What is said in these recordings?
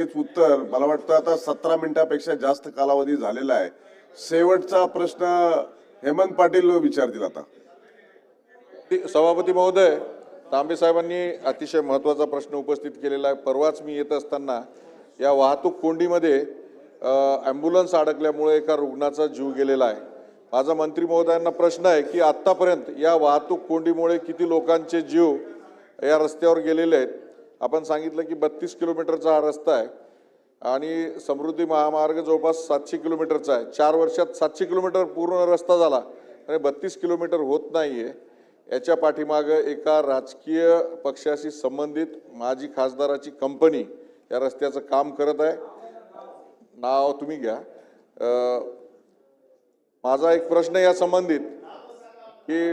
हेच उत्तर मला वाटतं आता 17 मिनिटापेक्षा जास्त कालावधी झालेला आहे। शेवटचा प्रश्न हेमंत पाटील विचारतील आता। सभापती महोदय, तांबे साहेबांनी अतिशय महत्त्वाचा प्रश्न उपस्थित केलेला आहे। परवाच मी येत असताना या वाहतूक कोंडीमध्ये ॲम्ब्युलन्स अडकल्यामुळे एका रुग्णाचा जीव गेलेला आहे। माझा मंत्री महोदयांना प्रश्न आहे की आत्तापर्यंत या वाहतूक कोंडीमुळे किती लोकांचे जीव या रस्त्यावर गेलेले आहेत। आपण सांगितलं की 32 किलोमीटरचा हा रस्ता आहे आणि समृद्धी महामार्ग जवळपास 700 किलोमीटरचा आहे। 4 वर्षात 700 किलोमीटर पूर्ण रस्ता झाला आणि 32 किलोमीटर होत नाहीये। याच्या पाठीमागे एका राजकीय पक्षाशी संबंधित माजी खासदाराची कंपनी या रस्त्याचं काम करत आहे। नाव तुम्ही घ्या। माझा एक प्रश्न या संबंधित की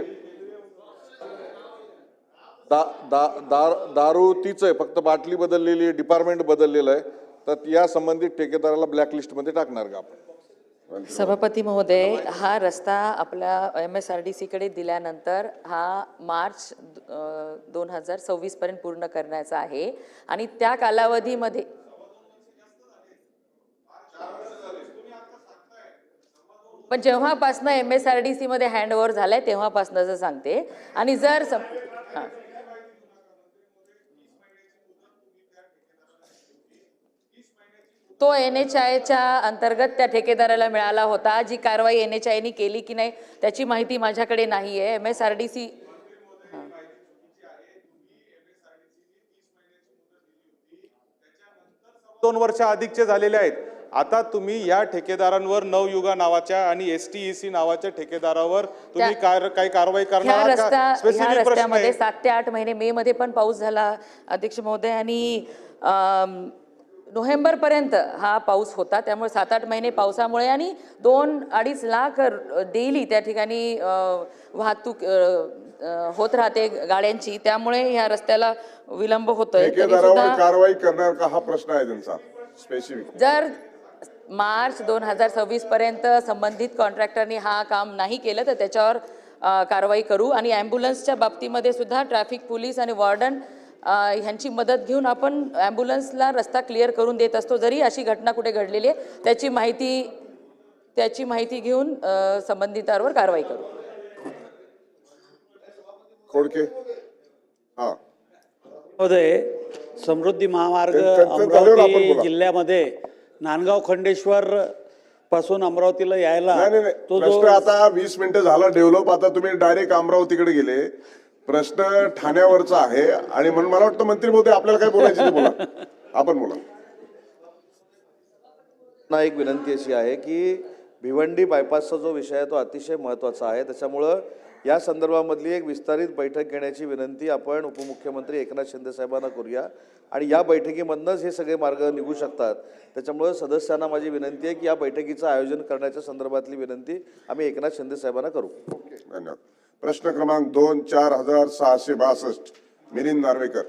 दारू तीच आहे, फक्त बाटली बदललेली आहे, डिपार्टमेंट बदललेलं आहे, तर या संबंधित ठेकेदाराला ब्लॅकलिस्टमध्ये टाकणार का आपण? सभापती महोदय, हा रस्ता आपल्या MSRDC कडे दिल्यानंतर हा मार्च 2026 पर्यंत पूर्ण करण्याचा आहे आणि त्या कालावधीमध्ये पण जेव्हापासनं MSRDC मध्ये हँडओव्हर झालाय तेव्हापासनं सांगते। आणि जर तो NHIच्या अंतर्गत त्या ठेकेदाराला मिळाला होता। जी कारवाई NHIने केली की नाही त्याची माहिती माझ्याकडे नाहीये। MSRDC 2 वर्ष अधिकचे झालेले आहेत। आता तुम्ही या ठेकेदारांवर नवयुगा नावाच्या आणि STEC नावाच्या ठेकेदारावर तुम्ही काही कारवाई करणार का? स्पेसिफिक प्रश्न आहे। 7 ते 8 महिने मे मध्ये पण पाऊस झाला अध्यक्ष महोदय आणि नोव्हेंबर पर्यंत हा पाऊस होता। त्यामुळे 7-8 महिने पावसामुळे आणि 2-2.5 लाख डेली त्या ठिकाणी वाहतूक होत राहते गाड्यांची, त्यामुळे ह्या रस्त्याला विलंब होतोय। ठेकेदारावर कारवाई करणार का हा प्रश्न आहे त्यांचा स्पेसिफिक। जर मार्च 2026 पर्यंत संबंधित कॉन्ट्रॅक्टरनी हा काम नाही केलं तर त्याच्यावर कारवाई करू। आणि ॲम्ब्युलन्सच्या बाबतीमध्ये सुद्धा ट्रॅफिक पोलीस आणि वॉर्डन ह्यांची मदत घेऊन आपण ॲम्ब्युलन्सला रस्ता क्लिअर करून देत असतो। जरी अशी घटना कुठे घडलेली आहे त्याची माहिती घेऊन संबंधितांवर कारवाई करू। खोडके हां महोदय, समृद्धी महामार्ग अमरावती जिल्ह्यामध्ये नांदगाव खंडेश्वर पासून अमरावतीला यायला तो प्रश्न आता 20 मिनिटं झाला डेव्हलप। आता तुम्ही डायरेक्ट अमरावतीकडे गेले। प्रश्न ठाण्यावरचा आहे आणि म्हणून मला वाटतं मंत्री महोदय आपल्याला काय बोलायचं ते बोला, आपण बोला ना। एक विनंती अशी आहे की भिवंडी बायपासचा जो विषय आहे तो अतिशय महत्त्वाचा आहे, त्याच्यामुळं या संदर्भामधली एक विस्तारित बैठक घेण्याची विनंती आपण उपमुख्यमंत्री एकनाथ शिंदे साहेबांना करूया आणि या बैठकीमधनंच हे सगळे मार्ग निघू शकतात। त्याच्यामुळे सदस्यांना माझी विनंती आहे की या बैठकीचं आयोजन करण्याच्या संदर्भातली विनंती आम्ही एकनाथ शिंदे साहेबांना करू। धन्यवाद। प्रश्न क्रमांक 2 4662 मिलिंद नार्वेकर।